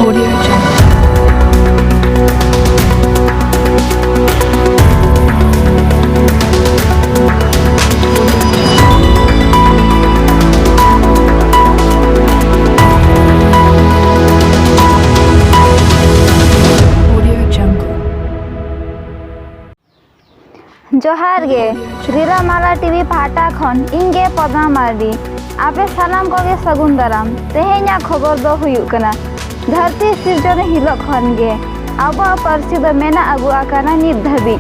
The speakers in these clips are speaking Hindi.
Audio Jungle. Audio Jungle. जोहार गे रीरामाला टीवी पाटा खन इंगे पद्मा मार्डी आपे सानाम कोगे सगुन दाराम तेहेन्या खबर दो हुयुक कना धरती सिरजन हिलो खन गे आबो पारसी दो मेना आगु आकाना नित धाबी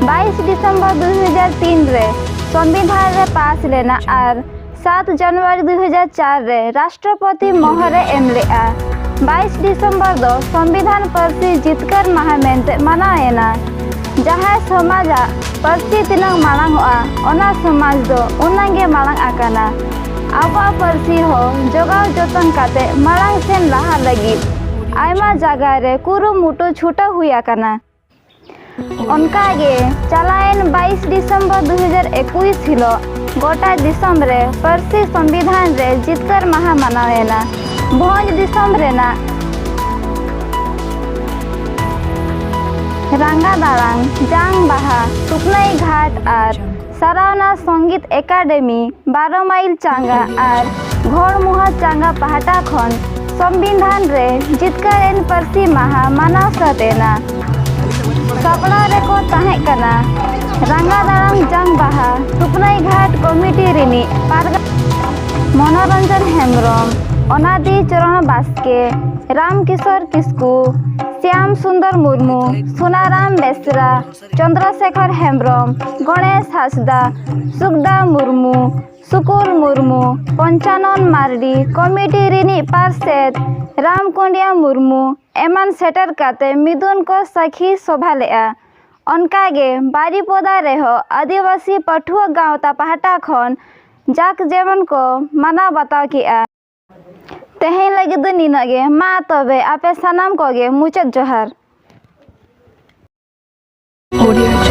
22 दिसंबर 2003 रे संविधान रे पास लेना आर 7 जनवरी 2004 रे राष्ट्रपति मोहरे एमलेआ 22 दिसंबर दो संविधान पारसी जितकर माहा मेनते मनाएना जहाँ समाजा पारसी तिनांग मालांगोआ ओना समाज दो उनांगे मालांग आकाना आबा पारसी हो जोगाव जतन काते मालांग सेन लाहा लगी आयमा जगह रे कुरुमुटु छुटा हुई आकाना उनकागे चलायन 22 दिसंबर 2021 हिलो गोटा दिसंबर रे पारसी संविधान रे जितकर माहा मनावेना भोज दिसंबर रे ना रंगा दालांग जांग बाहा सुकनाई घाट आर सरावना संगीत एकाडेमी 12 माइल चांगा आर घोड़मुहा चांगा पहाटा खन संविधान रे जितकर एन पारसी माहा मानाव सतेना सपड़ा रे को ताहे कना रंगा दालांग जांग बाहा सुकनाई घाट कमिटी रिनी पारगा मनोरंजन हेम्ब्रम अनादि चरण बास्के राम किशोर किस्कू श्याम सुंदर मुर्मू सोनाराम बेसरा चंद्रशेखर हेम्ब्रम गणेश हासदा सुखदा मुर्मू सुकुल मुर्मू पंचानन मार्डी कमिटी रिनी पार्षद रामकुंडिया मुर्मू एमान सेटर काते मिदुन को सखी सभा लेआ उनकागे बारीपोदा रेहो आदिवासी पठुआ गांवता पहाटा खन जाक जेमन को माना बताव किया तेहें लगे दो निनागे मा तबे आपे सनाम कोगे मुचत जोहार Audio